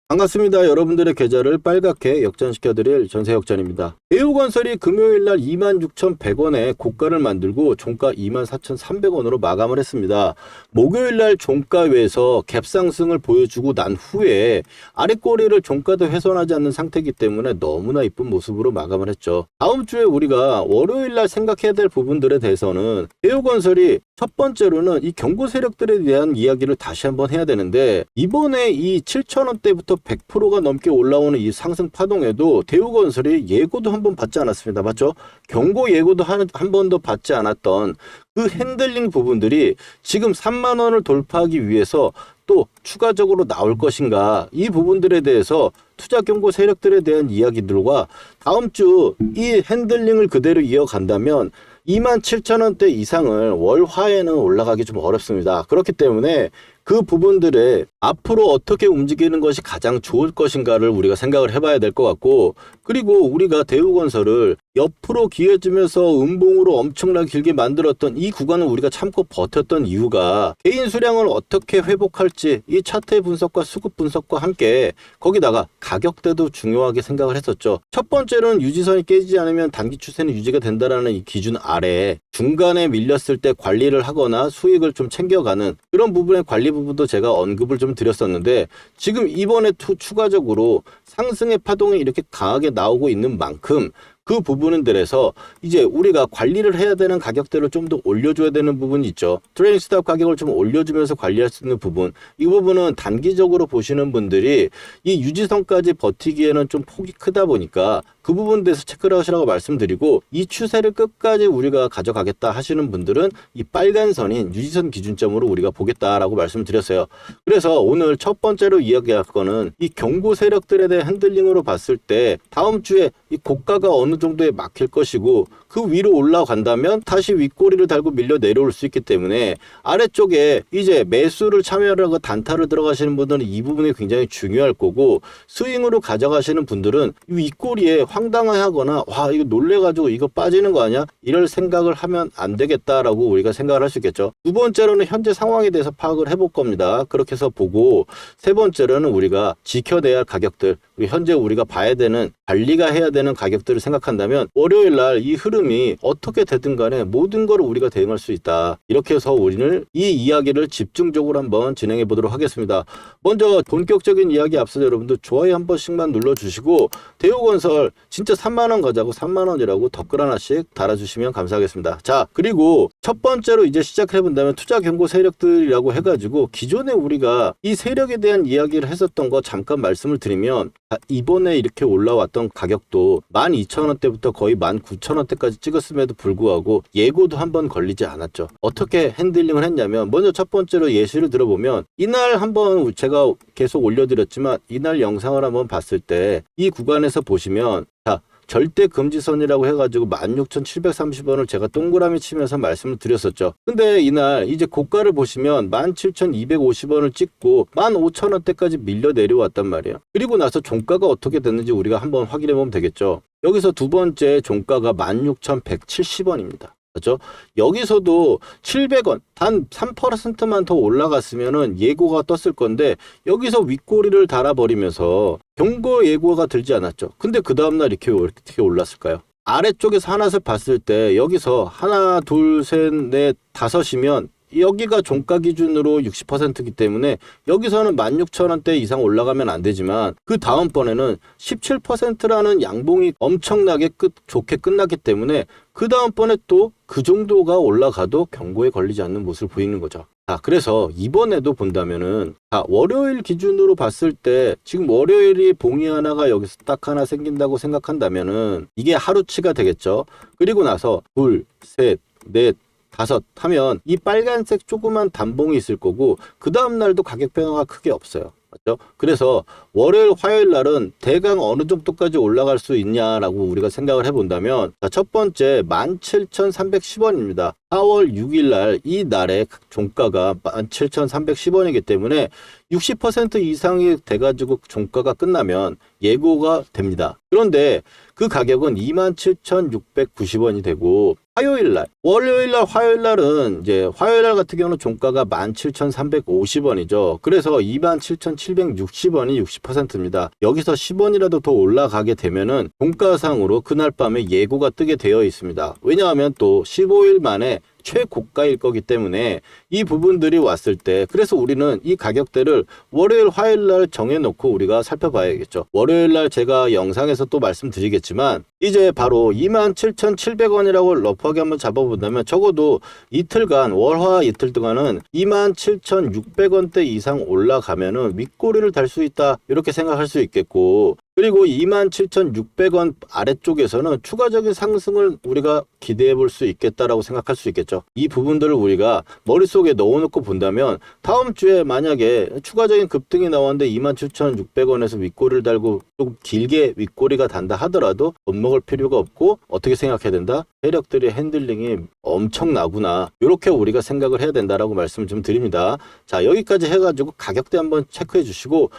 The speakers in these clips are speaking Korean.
반갑습니다. 여러분들의 계좌를 빨갛게 역전시켜드릴 전세역전입니다. 대우건설이 금요일날 26,100원에 고가를 만들고 종가 24,300원으로 마감을 했습니다. 목요일날 종가 외에서 갭상승을 보여주고 난 후에 아랫꼬리를 종가도 훼손하지 않는 상태이기 때문에 너무나 이쁜 모습으로 마감을 했죠. 다음 주에 우리가 월요일날 생각해야 될 부분들에 대해서는 대우건설이 첫 번째로는 이 경고 세력들에 대한 이야기를 다시 한번 해야 되는데, 이번에 이 7,000원대부터 100%가 넘게 올라오는 이 상승 파동에도 대우건설이 예고도 한번 받지 않았습니다. 맞죠? 경고 예고도 한 번도 받지 않았던 그 핸들링 부분들이 지금 3만 원을 돌파하기 위해서 또 추가적으로 나올 것인가, 이 부분들에 대해서 투자 경고 세력들에 대한 이야기들과 다음 주 이 핸들링을 그대로 이어간다면 27,000원대 이상을 월화에는 올라가기 좀 어렵습니다. 그렇기 때문에 그 부분들에 앞으로 어떻게 움직이는 것이 가장 좋을 것인가를 우리가 생각을 해봐야 될 것 같고, 그리고 우리가 대우건설을 옆으로 기회주면서 음봉으로 엄청나게 길게 만들었던 이 구간을 우리가 참고 버텼던 이유가 개인 수량을 어떻게 회복할지 이 차트 분석과 수급 분석과 함께 거기다가 가격대도 중요하게 생각을 했었죠. 첫 번째로는 유지선이 깨지지 않으면 단기 추세는 유지가 된다라는 이 기준 아래 중간에 밀렸을 때 관리를 하거나 수익을 좀 챙겨가는 그런 부분의 관리 부분도 제가 언급을 좀 드렸었는데, 지금 이번에 추가적으로 상승의 파동이 이렇게 강하게 나오고 있는 만큼 그 부분들에서 이제 우리가 관리를 해야 되는 가격대를 좀 더 올려줘야 되는 부분이 있죠. 트레이닝 스탑 가격을 좀 올려주면서 관리할 수 있는 부분, 이 부분은 단기적으로 보시는 분들이 이 유지선까지 버티기에는 좀 폭이 크다 보니까 그 부분에 대해서 체크를 하시라고 말씀드리고, 이 추세를 끝까지 우리가 가져가겠다 하시는 분들은 이 빨간 선인 유지선 기준점으로 우리가 보겠다라고 말씀을 드렸어요. 그래서 오늘 첫 번째로 이야기할 거는 이 경고 세력들에 대한 핸들링으로 봤을 때 다음 주에 이 고가가 어느 정도에 막힐 것이고, 그 위로 올라간다면 다시 윗꼬리를 달고 밀려 내려올 수 있기 때문에 아래쪽에 이제 매수를 참여하고 단타를 들어가시는 분들은 이 부분이 굉장히 중요할 거고, 스윙으로 가져가시는 분들은 이 윗꼬리에 황당해하거나 와 이거 놀래가지고 이거 빠지는 거 아니야? 이럴 생각을 하면 안 되겠다라고 우리가 생각을 할 수 있겠죠. 두 번째로는 현재 상황에 대해서 파악을 해볼 겁니다. 그렇게 해서 보고, 세 번째로는 우리가 지켜내야 할 가격들, 현재 우리가 봐야 되는, 관리가 해야 되는 가격들을 생각한다면 월요일 날 이 흐름이 어떻게 되든 간에 모든 걸 우리가 대응할 수 있다. 이렇게 해서 우리는 이 이야기를 집중적으로 한번 진행해 보도록 하겠습니다. 먼저 본격적인 이야기 앞서 여러분들 좋아요 한 번씩만 눌러주시고, 대우건설 진짜 3만원 가자고 3만원이라고 댓글 하나씩 달아주시면 감사하겠습니다. 자, 그리고 첫 번째로 이제 시작해 본다면 투자 경고 세력들이라고 해가지고 기존에 우리가 이 세력에 대한 이야기를 했었던 거 잠깐 말씀을 드리면, 이번에 이렇게 올라왔던 가격도 12,000원대부터 거의 19,000원대까지 찍었음에도 불구하고 예고도 한번 걸리지 않았죠. 어떻게 핸들링을 했냐면, 먼저 첫 번째로 예시를 들어보면, 이날 한번 제가 계속 올려드렸지만 이날 영상을 한번 봤을 때 이 구간에서 보시면, 자, 절대 금지선이라고 해가지고 16,730원을 제가 동그라미 치면서 말씀을 드렸었죠. 근데 이날 이제 고가를 보시면 17,250원을 찍고 15,000원대까지 밀려 내려왔단 말이에요. 그리고 나서 종가가 어떻게 됐는지 우리가 한번 확인해 보면 되겠죠. 여기서 두 번째 종가가 16,170원입니다. 그렇죠? 여기서도 700원, 단 3%만 더 올라갔으면은 예고가 떴을 건데, 여기서 윗꼬리를 달아버리면서 경고 예고가 들지 않았죠. 근데 그 다음날 이렇게 어떻게 올랐을까요? 아래쪽에서 하나씩 봤을 때 여기서 하나, 둘, 셋, 넷, 다섯이면 여기가 종가 기준으로 60%이기 때문에 여기서는 16,000원대 이상 올라가면 안 되지만, 그 다음번에는 17%라는 양봉이 엄청나게 좋게 끝났기 때문에 그 다음번에 또 그 정도가 올라가도 경고에 걸리지 않는 모습을 보이는 거죠. 자, 그래서 이번에도 본다면은, 자, 월요일 기준으로 봤을 때 지금 월요일이 봉이 하나가 여기서 딱 하나 생긴다고 생각한다면은 이게 하루치가 되겠죠. 그리고 나서 둘, 셋, 넷, 다섯 하면 이 빨간색 조그만 단봉이 있을 거고, 그 다음 날도 가격 변화가 크게 없어요. 맞죠? 그래서 월요일, 화요일 날은 대강 어느 정도까지 올라갈 수 있냐라고 우리가 생각을 해본다면, 자, 첫 번째 17,310원입니다. 4월 6일 날 이 날의 종가가 17,310원이기 때문에 60% 이상이 돼가지고 종가가 끝나면 예고가 됩니다. 그런데 그 가격은 27,690원이 되고 화요일날, 월요일날, 화요일날은 이제 화요일날 같은 경우는 종가가 17,350원이죠. 그래서 27,760원이 60%입니다. 여기서 10원이라도 더 올라가게 되면은 종가상으로 그날 밤에 예고가 뜨게 되어 있습니다. 왜냐하면 또 15일 만에 최고가일 거기 때문에 이 부분들이 왔을 때 그래서 우리는 이 가격대를 월요일 화요일날 정해놓고 우리가 살펴봐야겠죠. 월요일날 제가 영상에서 또 말씀드리겠지만 이제 바로 27,700원이라고 러프하게 한번 잡아본다면 적어도 이틀간 월화 이틀 동안은 27,600원대 이상 올라가면은 윗꼬리를 달 수 있다 이렇게 생각할 수 있겠고 그리고 27,600원 아래쪽에서는 추가적인 상승을 우리가 기대해 볼 수 있겠다라고 생각할 수 있겠죠. 이 부분들을 우리가 머릿속에 넣어놓고 본다면 다음 주에 만약에 추가적인 급등이 나왔는데 27,600원에서 윗꼬리를 달고 조금 길게 윗꼬리가 단다 하더라도 겁먹을 필요가 없고 어떻게 생각해야 된다? 세력들의 핸들링이 엄청나구나. 이렇게 우리가 생각을 해야 된다라고 말씀을 좀 드립니다. 자, 여기까지 해가지고 가격대 한번 체크해 주시고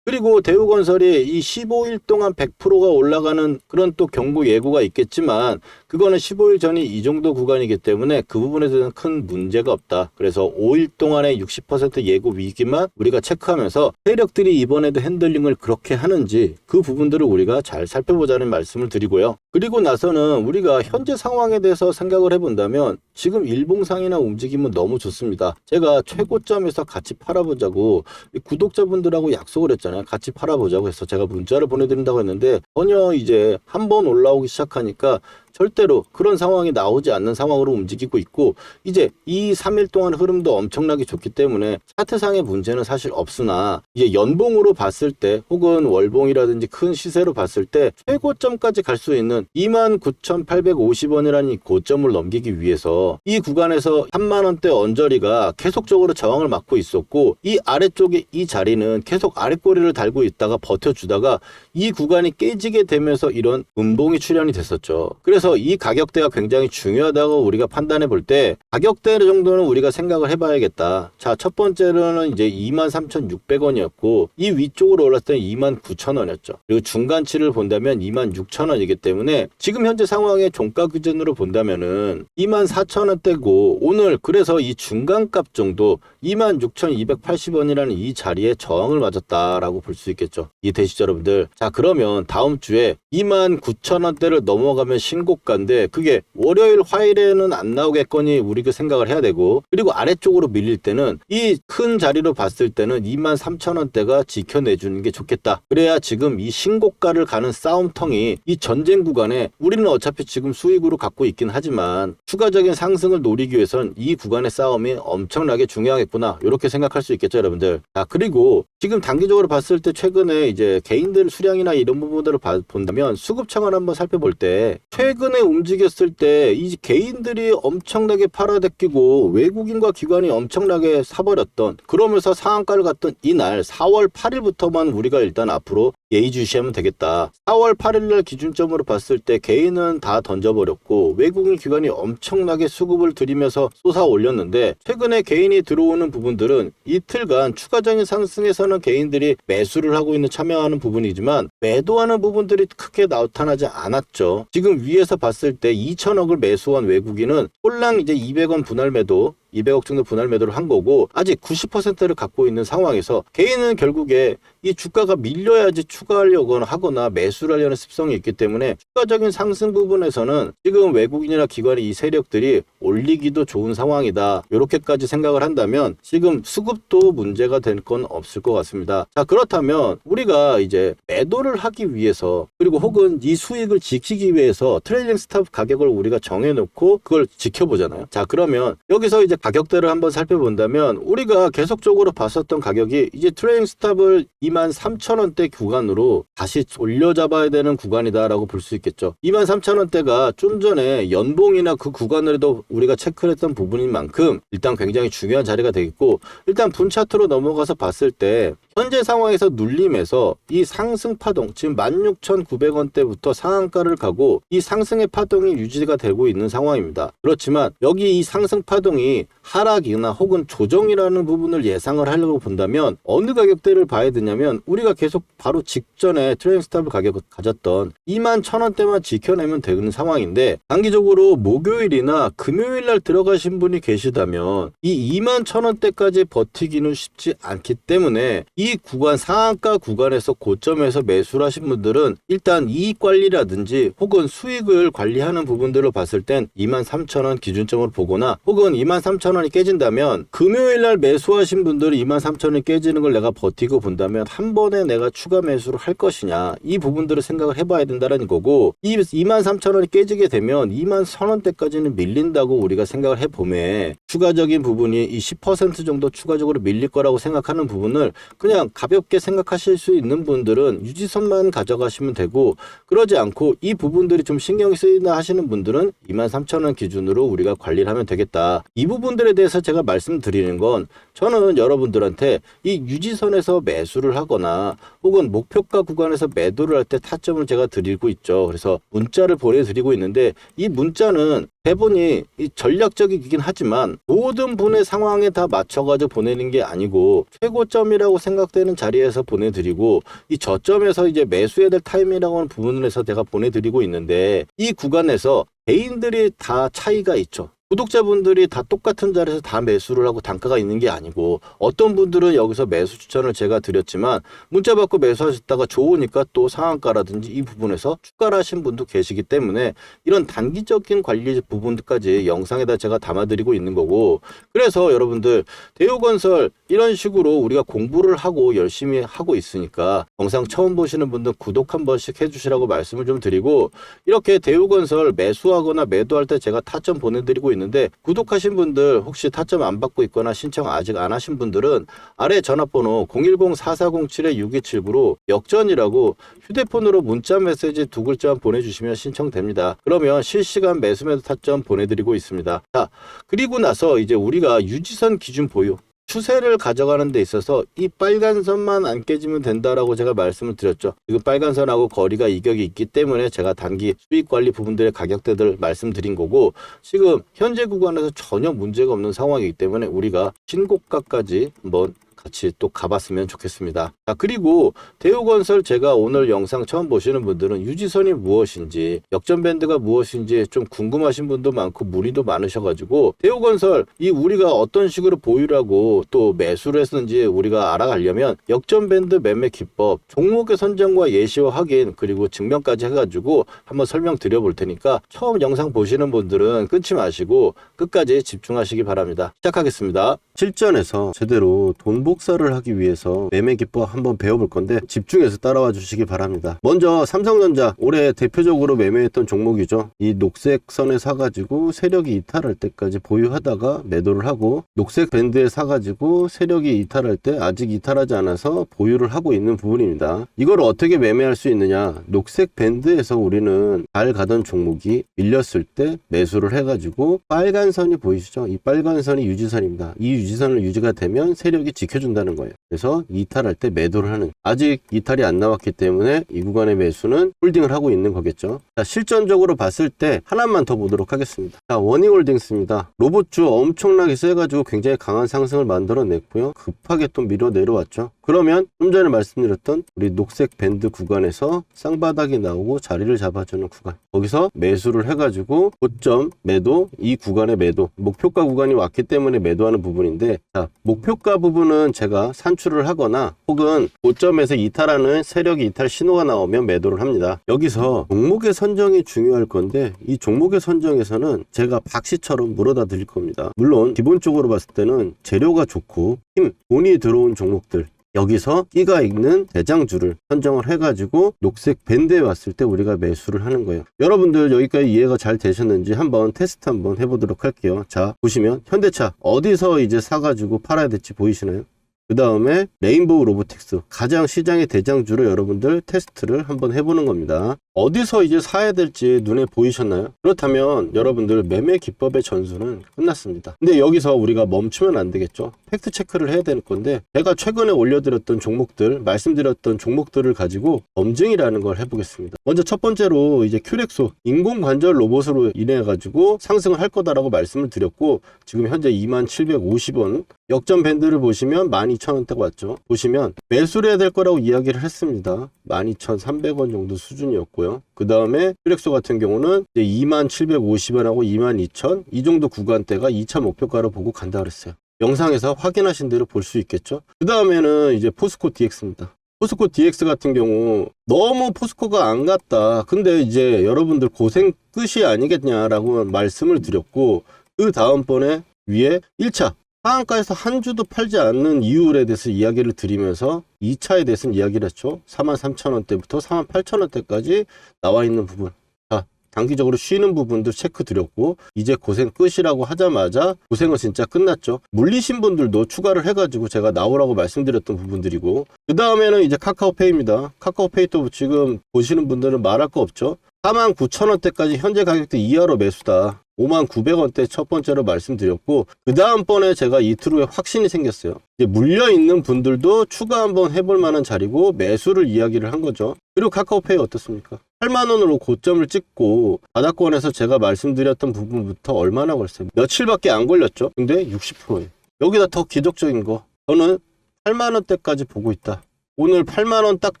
그리고 대우건설이 이 15일 동안 100%가 올라가는 그런 또 경고 예고가 있겠지만 그거는 15일 전이 이 정도 구간이기 때문에 그 부분에 대해서는 큰 문제가 없다. 그래서 5일 동안의 60% 예고 위기만 우리가 체크하면서 세력들이 이번에도 핸들링을 그렇게 하는지 그 부분들을 우리가 잘 살펴보자는 말씀을 드리고요. 그리고 나서는 우리가 현재 상황에 대해서 생각을 해본다면 지금 일봉상이나 움직임은 너무 좋습니다. 제가 최고점에서 같이 팔아보자고 구독자분들하고 약속을 했잖아요. 같이 팔아보자고 해서 제가 문자를 보내드린다고 했는데 전혀 이제 한번 올라오기 시작하니까 절대로 그런 상황이 나오지 않는 상황으로 움직이고 있고 이제 2, 3일 동안 흐름도 엄청나게 좋기 때문에 차트상의 문제는 사실 없으나 이제 연봉으로 봤을 때 혹은 월봉이라든지 큰 시세로 봤을 때 최고점까지 갈 수 있는 29,850원이라는 이 고점을 넘기기 위해서 이 구간에서 3만원대 언저리가 계속적으로 저항을 맞고 있었고 이 아래쪽에 이 자리는 계속 아랫꼬리를 달고 있다가 버텨주다가 이 구간이 깨지게 되면서 이런 음봉이 출현이 됐었죠. 그래서 이 가격대가 굉장히 중요하다고 우리가 판단해 볼 때 가격대 정도는 우리가 생각을 해봐야겠다. 자, 첫 번째로는 이제 23,600원이었고 이 위쪽으로 올랐을 때 29,000원이었죠. 그리고 중간치를 본다면 26,000원이기 때문에 지금 현재 상황의 종가 기준으로 본다면은 24,000원대고 오늘 그래서 이 중간값 정도 26,280원이라는 이 자리에 저항을 맞았다라고 볼 수 있겠죠. 이해되시죠, 여러분들? 자, 그러면 다음 주에 29,000원대를 넘어가면 신고가인데 그게 월요일 화요일에는 안 나오겠거니 우리가 생각을 해야 되고 그리고 아래쪽으로 밀릴 때는 이 큰 자리로 봤을 때는 23,000원대가 지켜내주는 게 좋겠다. 그래야 지금 이 신고가를 가는 싸움통이 이 전쟁 구간에 우리는 어차피 지금 수익으로 갖고 있긴 하지만 추가적인 상승을 노리기 위해선 이 구간의 싸움이 엄청나게 중요하겠구나 이렇게 생각할 수 있겠죠, 여러분들. 자, 그리고 지금 단기적으로 봤을 때 최근에 이제 개인들 수량이나 이런 부분들을 본다면 수급창을 한번 살펴볼 때 최근에 움직였을 때 이 개인들이 엄청나게 팔아대끼고 외국인과 기관이 엄청나게 사버렸던 그러면서 상한가를 갔던 이날 4월 8일부터만 우리가 일단 앞으로 예의주시하면 되겠다. 4월 8일날 기준점으로 봤을 때 개인은 다 던져버렸고 외국인 기관이 엄청나게 수급을 들이면서 쏟아 올렸는데 최근에 개인이 들어오는 부분들은 이틀간 추가적인 상승에서는 개인들이 매수를 하고 있는 참여하는 부분이지만 매도하는 부분들이 크게 나타나지 않았죠. 지금 위에서 봤을 때 2천억을 매수한 외국인은 홀랑 이제 200원 분할 매도 200억 정도 분할 매도를 한 거고 아직 90%를 갖고 있는 상황에서 개인은 결국에 이 주가가 밀려야지 추가하려고 하거나 매수를 하려는 습성이 있기 때문에 추가적인 상승 부분에서는 지금 외국인이나 기관의 이 세력들이 올리기도 좋은 상황이다. 이렇게까지 생각을 한다면 지금 수급도 문제가 될 건 없을 것 같습니다. 자, 그렇다면 우리가 이제 매도를 하기 위해서 그리고 혹은 이 수익을 지키기 위해서 트레이딩 스탑 가격을 우리가 정해놓고 그걸 지켜보잖아요. 자, 그러면 여기서 이제 가격대를 한번 살펴본다면 우리가 계속적으로 봤었던 가격이 이제 트레이딩 스탑을 23,000원대 구간으로 다시 올려잡아야 되는 구간이다라고 볼 수 있겠죠. 23,000원대가 좀 전에 연봉이나 그 구간으로도 우리가 체크를 했던 부분인 만큼 일단 굉장히 중요한 자리가 되겠고 일단 분 차트로 넘어가서 봤을 때 현재 상황에서 눌림에서 이 상승 파동, 지금 16,900원대부터 상한가를 가고 이 상승의 파동이 유지가 되고 있는 상황입니다. 그렇지만 여기 이 상승 파동이 하락이나 혹은 조정이라는 부분을 예상을 하려고 본다면 어느 가격대를 봐야 되냐면 우리가 계속 바로 직전에 트레이딩 스탑을 가격을 가졌던 21,000원대만 지켜내면 되는 상황인데, 단기적으로 목요일이나 금요일날 들어가신 분이 계시다면 이 21,000원대까지 버티기는 쉽지 않기 때문에 이 구간, 상한가 구간에서 고점에서 매수를 하신 분들은 일단 이익 관리라든지 혹은 수익을 관리하는 부분들을 봤을 땐 23,000원 기준점으로 보거나, 혹은 23,000원이 깨진다면 금요일날 매수하신 분들은 23,000원이 깨지는 걸 내가 버티고 본다면 한 번에 내가 추가 매수를 할 것이냐, 이 부분들을 생각을 해봐야 된다는 거고, 이 23,000원이 깨지게 되면 21,000원대까지는 밀린다고 우리가 생각을 해보면 추가적인 부분이 이 10% 정도 추가적으로 밀릴 거라고 생각하는 부분을 그냥 가볍게 생각하실 수 있는 분들은 유지선만 가져가시면 되고, 그러지 않고 이 부분들이 좀 신경이 쓰이나 하시는 분들은 23,000원 기준으로 우리가 관리를 하면 되겠다. 이 부분들에 대해서 제가 말씀드리는 건, 저는 여러분들한테 이 유지선에서 매수를 하거나 혹은 목표가 구간에서 매도를 할 때 타점을 제가 드리고 있죠. 그래서 문자를 보내드리고 있는데, 이 문자는 대본이 전략적이긴 하지만 모든 분의 상황에 다 맞춰가지고 보내는 게 아니고 최고점이라고 생각되는 자리에서 보내드리고, 이 저점에서 이제 매수해야 될 타임이라고 하는 부분에서 제가 보내드리고 있는데, 이 구간에서 개인들이 다 차이가 있죠. 구독자분들이 다 똑같은 자리에서 다 매수를 하고 단가가 있는 게 아니고, 어떤 분들은 여기서 매수 추천을 제가 드렸지만 문자 받고 매수하셨다가 좋으니까 또 상한가라든지 이 부분에서 추가를 하신 분도 계시기 때문에 이런 단기적인 관리 부분까지 영상에다 제가 담아드리고 있는 거고, 그래서 여러분들 대우건설 이런 식으로 우리가 공부를 하고 열심히 하고 있으니까 영상 처음 보시는 분들 구독 한 번씩 해주시라고 말씀을 좀 드리고, 이렇게 대우건설 매수하거나 매도할 때 제가 타점 보내드리고 있는 데, 구독하신 분들 혹시 타점 안 받고 있거나 신청 아직 안 하신 분들은 아래 전화번호 010-4407-6279로 역전이라고 휴대폰으로 문자 메시지 2글자만 보내주시면 신청됩니다. 그러면 실시간 매수 매도 타점 보내드리고 있습니다. 자, 그리고 나서 이제 우리가 유지선 기준 보유, 추세를 가져가는 데 있어서 이 빨간 선만 안 깨지면 된다라고 제가 말씀을 드렸죠. 지금 빨간 선하고 거리가 이격이 있기 때문에 제가 단기 수익 관리 부분들의 가격대들 말씀드린 거고, 지금 현재 구간에서 전혀 문제가 없는 상황이기 때문에 우리가 신고가까지 한번 같이 또 가봤으면 좋겠습니다. 자, 그리고 대우건설 제가 오늘 영상 처음 보시는 분들은 유지선이 무엇인지, 역전밴드가 무엇인지 좀 궁금하신 분도 많고 문의도 많으셔가지고, 대우건설 이 우리가 어떤 식으로 보유를 하고 또 매수를 했는지 우리가 알아가려면 역전밴드 매매 기법, 종목의 선정과 예시와 확인, 그리고 증명까지 해가지고 한번 설명드려 볼 테니까 처음 영상 보시는 분들은 끊지 마시고 끝까지 집중하시기 바랍니다. 시작하겠습니다. 실전에서 제대로 돈 복사를 하기 위해서 매매 기법 한번 배워볼 건데 집중해서 따라와 주시기 바랍니다. 먼저 삼성전자 올해 대표적으로 매매했던 종목이죠. 이 녹색 선에 사가지고 세력이 이탈할 때까지 보유하다가 매도를 하고, 녹색 밴드에 사가지고 세력이 이탈할 때 아직 이탈하지 않아서 보유를 하고 있는 부분입니다. 이걸 어떻게 매매할 수 있느냐, 녹색 밴드에서 우리는 잘 가던 종목이 밀렸을 때 매수를 해가지고, 빨간 선이 보이시죠? 이 빨간 선이 유지선입니다. 이 유지선을 유지가 되면 세력이 지켜준다는 거예요. 그래서 이탈할 때 매도를 하는, 아직 이탈이 안 나왔기 때문에 이 구간의 매수는 홀딩을 하고 있는 거겠죠. 자, 실전적으로 봤을 때 하나만 더 보도록 하겠습니다. 자, 원익홀딩스입니다. 로봇주 엄청나게 세가지고 굉장히 강한 상승을 만들어냈고요. 급하게 또 밀어 내려왔죠. 그러면 좀 전에 말씀드렸던 우리 녹색 밴드 구간에서 쌍바닥이 나오고 자리를 잡아주는 구간, 거기서 매수를 해가지고 고점 매도, 이 구간의 매도, 목표가 구간이 왔기 때문에 매도하는 부분인데, 자, 목표가 부분은 제가 산출을 하거나 혹은 고점에서 이탈하는 세력이 이탈 신호가 나오면 매도를 합니다. 여기서 종목의 선정이 중요할 건데, 이 종목의 선정에서는 제가 박씨처럼 물어다 드릴 겁니다. 물론 기본적으로 봤을 때는 재료가 좋고 힘, 돈이 들어온 종목들, 여기서 끼가 있는 대장주를 선정을 해가지고 녹색 밴드에 왔을 때 우리가 매수를 하는 거예요. 여러분들 여기까지 이해가 잘 되셨는지 한번 테스트 한번 해보도록 할게요. 자, 보시면 현대차 어디서 이제 사가지고 팔아야 될지 보이시나요? 그 다음에 레인보우 로보틱스, 가장 시장의 대장주로 여러분들 테스트를 한번 해보는 겁니다. 어디서 이제 사야 될지 눈에 보이셨나요? 그렇다면 여러분들 매매 기법의 전수는 끝났습니다. 근데 여기서 우리가 멈추면 안 되겠죠. 팩트 체크를 해야 될 건데, 제가 최근에 올려드렸던 종목들, 말씀드렸던 종목들을 가지고 검증이라는 걸 해보겠습니다. 먼저 첫 번째로 이제 큐렉소 인공관절 로봇으로 인해 가지고 상승을 할 거다라고 말씀을 드렸고, 지금 현재 2750원 역전 밴드를 보시면 12,000원대가 왔죠. 보시면 매수를 해야 될 거라고 이야기를 했습니다. 12,300원 정도 수준이었고요. 그 다음에 큐렉소 같은 경우는 이제 2750원하고 22,000 이 정도 구간대가 2차 목표가로 보고 간다 그랬어요. 영상에서 확인하신 대로 볼 수 있겠죠. 그 다음에는 이제 포스코 DX입니다. 포스코 DX 같은 경우 너무 포스코가 안 갔다. 근데 이제 여러분들 고생 끝이 아니겠냐라고 말씀을 드렸고, 그 다음번에 위에 1차 하한가에서 한 주도 팔지 않는 이유에 대해서 이야기를 드리면서 2차에 대해서는 이야기를 했죠. 43,000원대부터 48,000원대까지 나와 있는 부분, 자, 단기적으로 쉬는 부분도 체크 드렸고, 이제 고생 끝이라고 하자마자 고생은 진짜 끝났죠. 물리신 분들도 추가를 해가지고 제가 나오라고 말씀드렸던 부분들이고, 그 다음에는 이제 카카오페이입니다. 카카오페이도 지금 보시는 분들은 말할 거 없죠. 49,000원대까지 현재 가격대 이하로 매수다. 59,000원대 첫 번째로 말씀드렸고, 그 다음번에 제가 이틀 후에 확신이 생겼어요. 이제 물려있는 분들도 추가 한번 해볼 만한 자리고 매수를 이야기를 한 거죠. 그리고 카카오페이 어떻습니까? 8만원으로 고점을 찍고 바닥권에서 제가 말씀드렸던 부분부터 얼마나 걸렸어요? 며칠밖에 안 걸렸죠. 근데 60%예요. 여기다 더 기적적인 거, 저는 8만원대까지 보고 있다. 오늘 8만원 딱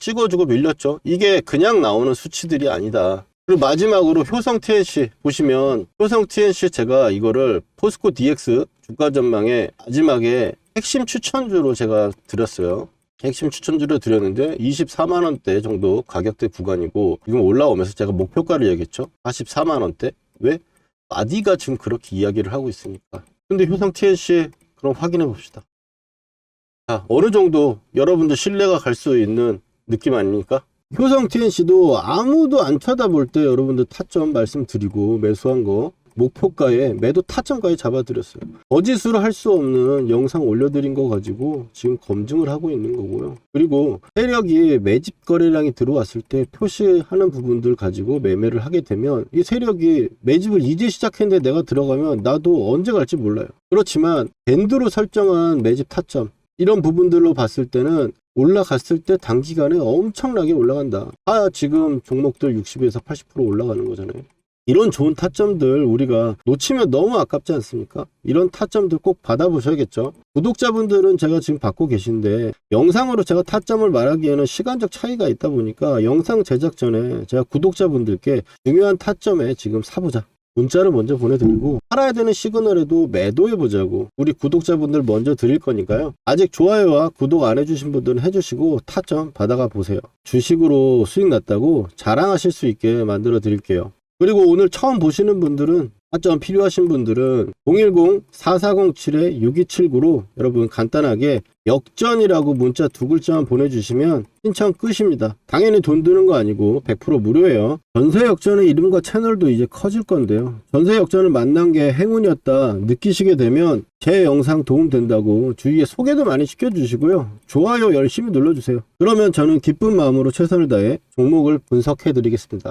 찍어주고 밀렸죠. 이게 그냥 나오는 수치들이 아니다. 그리고 마지막으로 효성 TNC 보시면, 효성 TNC 제가 이거를 포스코 DX 주가 전망에 마지막에 핵심 추천주로 제가 드렸어요. 핵심 추천주로 드렸는데 24만원대 정도 가격대 구간이고, 지금 올라오면서 제가 목표가를 얘기했죠. 44만원대. 왜? 마디가 지금 그렇게 이야기를 하고 있으니까. 근데 효성 TNC 그럼 확인해 봅시다. 자, 어느 정도 여러분들 신뢰가 갈 수 있는 느낌 아닙니까? 효성 TNC도 아무도 안 쳐다볼 때 여러분들 타점 말씀드리고 매수한 거 목표가에 매도 타점가에 잡아드렸어요. 거짓으로 할 수 없는 영상 올려드린 거 가지고 지금 검증을 하고 있는 거고요. 그리고 세력이 매집 거래량이 들어왔을 때 표시하는 부분들 가지고 매매를 하게 되면, 이 세력이 매집을 이제 시작했는데 내가 들어가면 나도 언제 갈지 몰라요. 그렇지만 밴드로 설정한 매집 타점, 이런 부분들로 봤을 때는 올라갔을 때 단기간에 엄청나게 올라간다. 지금 종목들 60에서 80% 올라가는 거잖아요. 이런 좋은 타점들 우리가 놓치면 너무 아깝지 않습니까? 이런 타점들 꼭 받아보셔야겠죠. 구독자분들은 제가 지금 받고 계신데, 영상으로 제가 타점을 말하기에는 시간적 차이가 있다 보니까 영상 제작 전에 제가 구독자분들께 중요한 타점에 지금 사보자, 문자를 먼저 보내드리고, 팔아야 되는 시그널에도 매도해보자고 우리 구독자분들 먼저 드릴 거니까요. 아직 좋아요와 구독 안 해주신 분들은 해주시고 타점 받아가 보세요. 주식으로 수익 났다고 자랑하실 수 있게 만들어 드릴게요. 그리고 오늘 처음 보시는 분들은, 타점 필요하신 분들은 010-4407-6279로 여러분 간단하게 역전이라고 문자 2글자만 보내주시면 신청 끝입니다. 당연히 돈 드는 거 아니고 100% 무료예요. 전세 역전의 이름과 채널도 이제 커질 건데요. 전세 역전을 만난 게 행운이었다 느끼시게 되면 제 영상 도움 된다고 주위에 소개도 많이 시켜주시고요. 좋아요 열심히 눌러주세요. 그러면 저는 기쁜 마음으로 최선을 다해 종목을 분석해 드리겠습니다.